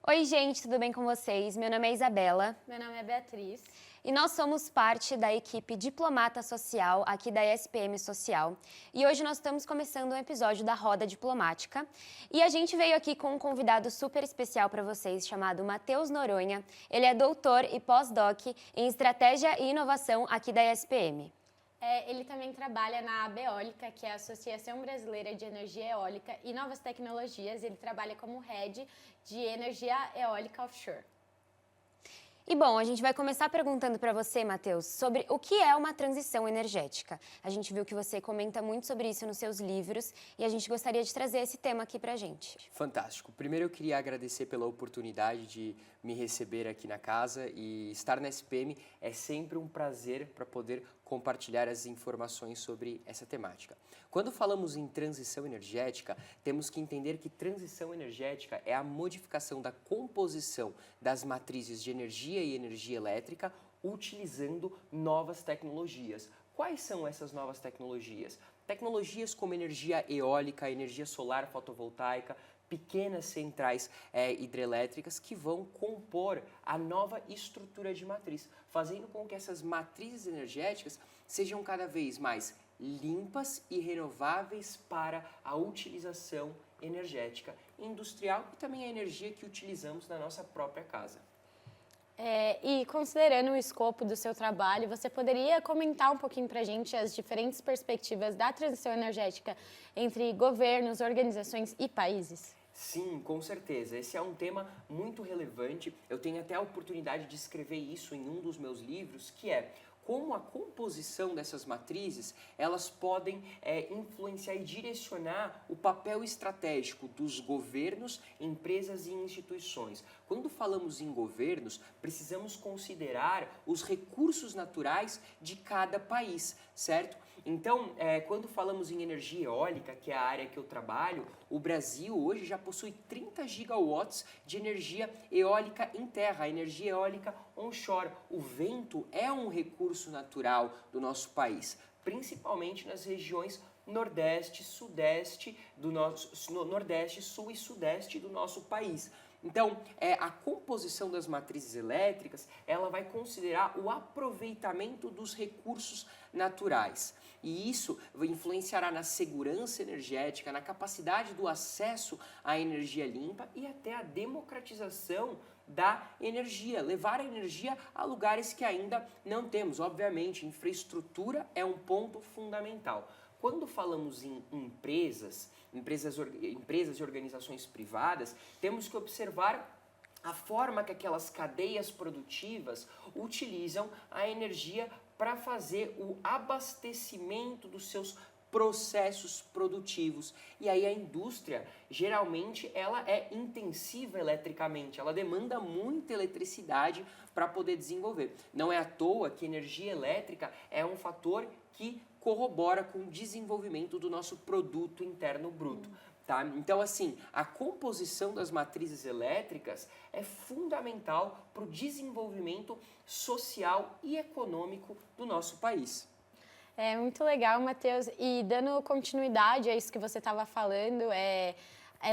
Oi, gente, tudo bem com vocês? Meu nome é Isabela Meu nome é Beatriz. e nós somos parte da equipe Diplomata Social aqui da ESPM Social. E hoje nós estamos começando um episódio da Roda Diplomática e a gente veio aqui com um convidado super especial para vocês chamado Matheus Noronha. Ele é doutor e pós-doc em Estratégia e Inovação aqui da ESPM. Ele também trabalha na ABEólica, que é a Associação Brasileira de Energia Eólica e Novas Tecnologias. Ele trabalha como Head de Energia Eólica Offshore. E bom, a gente vai começar perguntando para você, Matheus, sobre o que é uma transição energética. A gente viu que você comenta muito sobre isso nos seus livros e a gente gostaria de trazer esse tema aqui para a gente. Fantástico. Primeiro eu queria agradecer pela oportunidade de me receber aqui na casa e estar na SPM é sempre um prazer para poder compartilhar as informações sobre essa temática. Quando falamos em transição energética, temos que entender que transição energética é a modificação da composição das matrizes de energia e energia elétrica utilizando novas tecnologias. Quais são essas novas tecnologias? Tecnologias como energia eólica, energia solar fotovoltaica, pequenas centrais hidrelétricas que vão compor a nova estrutura de matriz, fazendo com que essas matrizes energéticas sejam cada vez mais limpas e renováveis para a utilização energética industrial e também a energia que utilizamos na nossa própria casa. E considerando o escopo do seu trabalho, você poderia comentar um pouquinho para a gente as diferentes perspectivas da transição energética entre governos, organizações e países? Sim, com certeza. Esse é um tema muito relevante. Eu tenho até a oportunidade de escrever isso em um dos meus livros, que é como a composição dessas matrizes, elas podem influenciar e direcionar o papel estratégico dos governos, empresas e instituições. Quando falamos em governos, precisamos considerar os recursos naturais de cada país, certo? Então, quando falamos em energia eólica, que é a área que eu trabalho, o Brasil hoje já possui 30 gigawatts de energia eólica em terra, energia eólica onshore. O vento é um recurso natural do nosso país, principalmente nas regiões Nordeste, Sudeste, Nordeste, Sul e Sudeste do nosso país. Então, a composição das matrizes elétricas, ela vai considerar o aproveitamento dos recursos naturais. E isso influenciará na segurança energética, na capacidade do acesso à energia limpa e até a democratização da energia, levar a energia a lugares que ainda não temos. Obviamente, infraestrutura é um ponto fundamental. Quando falamos em empresas e organizações privadas, temos que observar a forma que aquelas cadeias produtivas utilizam a energia para fazer o abastecimento dos seus processos produtivos. E aí a indústria, geralmente, ela é intensiva eletricamente, ela demanda muita eletricidade para poder desenvolver. Não é à toa que energia elétrica é um fator que corrobora com o desenvolvimento do nosso produto interno bruto. Tá? Então, assim, a composição das matrizes elétricas é fundamental para o desenvolvimento social e econômico do nosso país. É muito legal, Matheus. E dando continuidade a isso que você estava falando,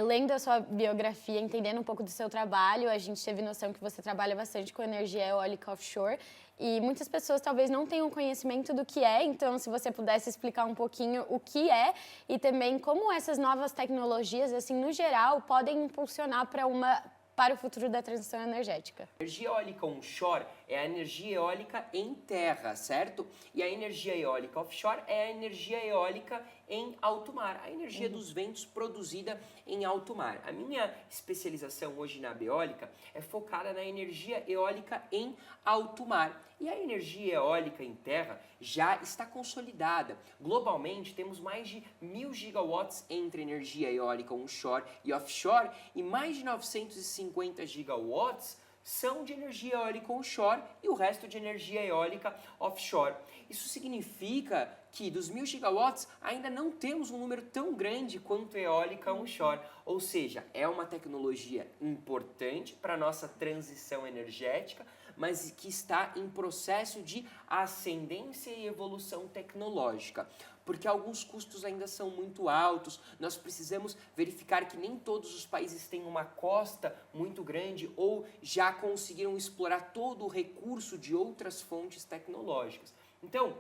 lendo a sua biografia, entendendo um pouco do seu trabalho, a gente teve noção que você trabalha bastante com energia eólica offshore e muitas pessoas talvez não tenham conhecimento do que é, então se você pudesse explicar um pouquinho o que é e também como essas novas tecnologias, assim, no geral, podem impulsionar para o futuro da transição energética. A energia eólica onshore é a energia eólica em terra, certo? E a energia eólica offshore é a energia eólica em alto mar, a energia dos ventos produzida em alto mar. A minha especialização hoje na Abeólica é focada na energia eólica em alto mar. E a energia eólica em terra já está consolidada. Globalmente, temos mais de 1.000 gigawatts entre energia eólica onshore e offshore e mais de 950 gigawatts são de energia eólica onshore e o resto de energia eólica offshore. Isso significa que dos 1.000 gigawatts ainda não temos um número tão grande quanto eólica onshore. Ou seja, é uma tecnologia importante para a nossa transição energética, mas que está em processo de ascendência e evolução tecnológica. Porque alguns custos ainda são muito altos, nós precisamos verificar que nem todos os países têm uma costa muito grande ou já conseguiram explorar todo o recurso de outras fontes tecnológicas. Então,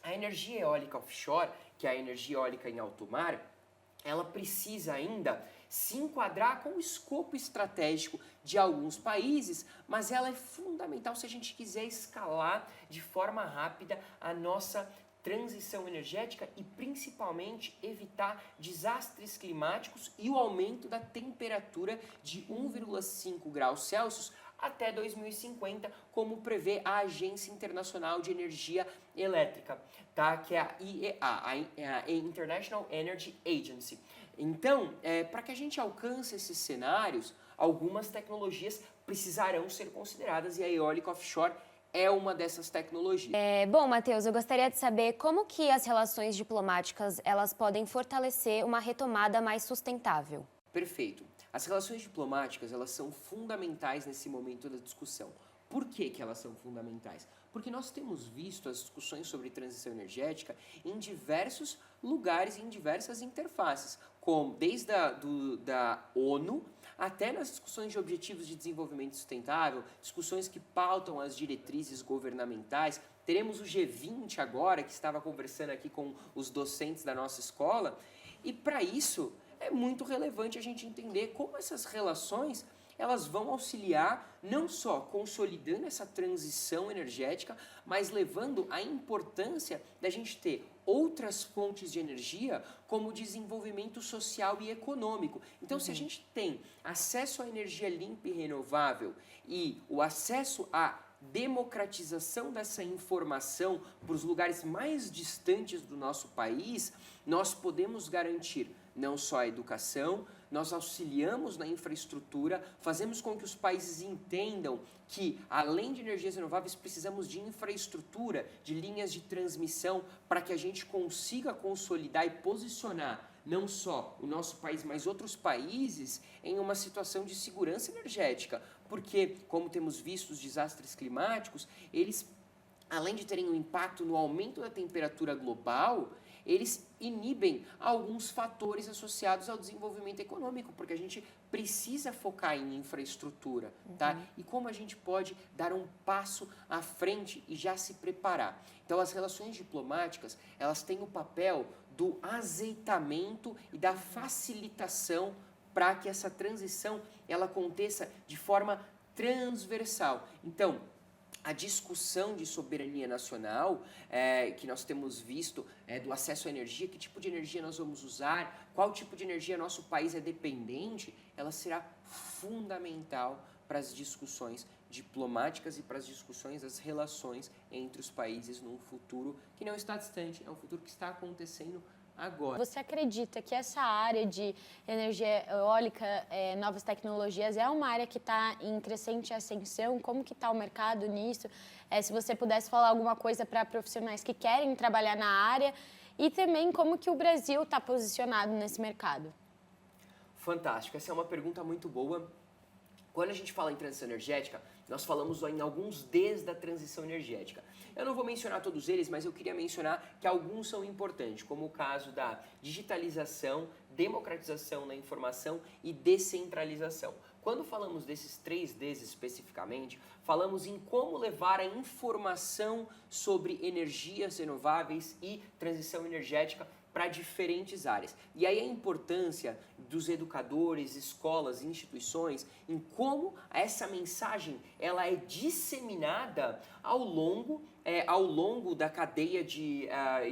a energia eólica offshore, que é a energia eólica em alto mar, ela precisa ainda se enquadrar com o escopo estratégico de alguns países, mas ela é fundamental se a gente quiser escalar de forma rápida a nossa transição energética e principalmente evitar desastres climáticos e o aumento da temperatura de 1,5 graus Celsius até 2050, como prevê a Agência Internacional de Energia Elétrica, tá? Que é a IEA, a International Energy Agency. Então, para que a gente alcance esses cenários, algumas tecnologias precisarão ser consideradas e a eólica offshore é uma dessas tecnologias. Bom, Matheus, eu gostaria de saber como que as relações diplomáticas elas podem fortalecer uma retomada mais sustentável. Perfeito. As relações diplomáticas, elas são fundamentais nesse momento da discussão. Por que elas são fundamentais? Porque nós temos visto as discussões sobre transição energética em diversos lugares, em diversas interfaces, como desde da ONU até nas discussões de objetivos de desenvolvimento sustentável, discussões que pautam as diretrizes governamentais. Teremos o G20 agora, que estava conversando aqui com os docentes da nossa escola, e para isso é muito relevante a gente entender como essas relações elas vão auxiliar não só consolidando essa transição energética, mas levando a importância da gente ter outras fontes de energia como desenvolvimento social e econômico. Então, se a gente tem acesso à energia limpa e renovável e o acesso à democratização dessa informação para os lugares mais distantes do nosso país, nós podemos garantir não só a educação, nós auxiliamos na infraestrutura, fazemos com que os países entendam que, além de energias renováveis, precisamos de infraestrutura, de linhas de transmissão, para que a gente consiga consolidar e posicionar não só o nosso país, mas outros países em uma situação de segurança energética. Porque, como temos visto os desastres climáticos, eles, além de terem um impacto no aumento da temperatura global, eles inibem alguns fatores associados ao desenvolvimento econômico, porque a gente precisa focar em infraestrutura, tá? E como a gente pode dar um passo à frente e já se preparar. Então, as relações diplomáticas, elas têm o papel do azeitamento e da facilitação para que essa transição ela aconteça de forma transversal. Então, a discussão de soberania nacional que nós temos visto do acesso à energia, que tipo de energia nós vamos usar, qual tipo de energia nosso país é dependente, ela será fundamental para as discussões diplomáticas e para as discussões das relações entre os países num futuro que não está distante, é um futuro que está acontecendo agora. Você acredita que essa área de energia eólica, novas tecnologias, é uma área que está em crescente ascensão? Como que está o mercado nisso? Se você pudesse falar alguma coisa para profissionais que querem trabalhar na área e também como que o Brasil está posicionado nesse mercado? Fantástico, essa é uma pergunta muito boa. Quando a gente fala em transição energética, nós falamos em alguns Ds da transição energética. Eu não vou mencionar todos eles, mas eu queria mencionar que alguns são importantes, como o caso da digitalização, democratização da informação e descentralização. Quando falamos desses 3 Ds especificamente, falamos em como levar a informação sobre energias renováveis e transição energética para diferentes áreas. E aí a importância dos educadores, escolas, instituições, em como essa mensagem ela é disseminada ao longo da cadeia de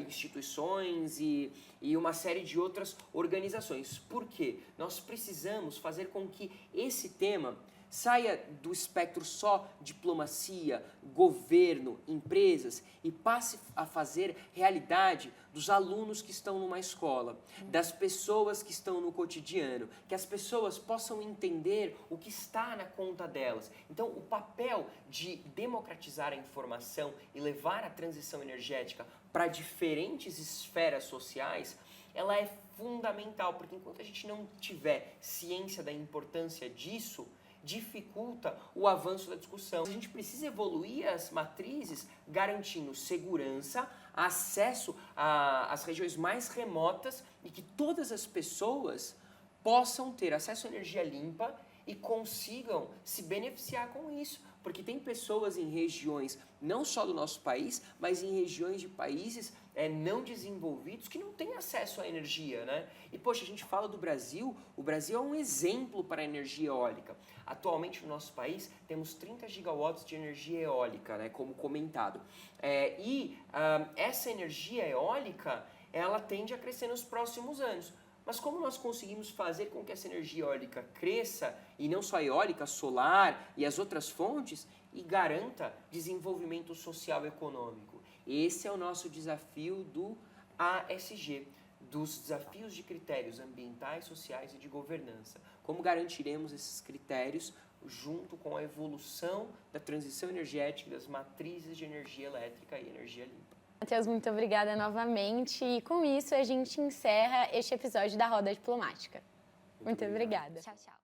instituições e uma série de outras organizações. Por quê? Nós precisamos fazer com que esse tema saia do espectro só diplomacia, governo, empresas e passe a fazer realidade dos alunos que estão numa escola, das pessoas que estão no cotidiano, que as pessoas possam entender o que está na conta delas. Então, o papel de democratizar a informação e levar a transição energética para diferentes esferas sociais, ela é fundamental, porque enquanto a gente não tiver ciência da importância disso, dificulta o avanço da discussão. A gente precisa evoluir as matrizes garantindo segurança, acesso às regiões mais remotas e que todas as pessoas possam ter acesso à energia limpa e consigam se beneficiar com isso. Porque tem pessoas em regiões, não só do nosso país, mas em regiões de países não desenvolvidos que não têm acesso à energia, né? E, poxa, a gente fala do Brasil, o Brasil é um exemplo para a energia eólica. Atualmente, no nosso país, temos 30 gigawatts de energia eólica, né, como comentado. Essa energia eólica, ela tende a crescer nos próximos anos. Mas como nós conseguimos fazer com que essa energia eólica cresça, e não só a eólica, solar e as outras fontes, e garanta desenvolvimento social e econômico? Esse é o nosso desafio do ASG, dos desafios de critérios ambientais, sociais e de governança. Como garantiremos esses critérios junto com a evolução da transição energética das matrizes de energia elétrica e energia limpa? Matheus, muito obrigada novamente. E com isso a gente encerra este episódio da Roda Diplomática. Muito obrigada. Tchau, tchau.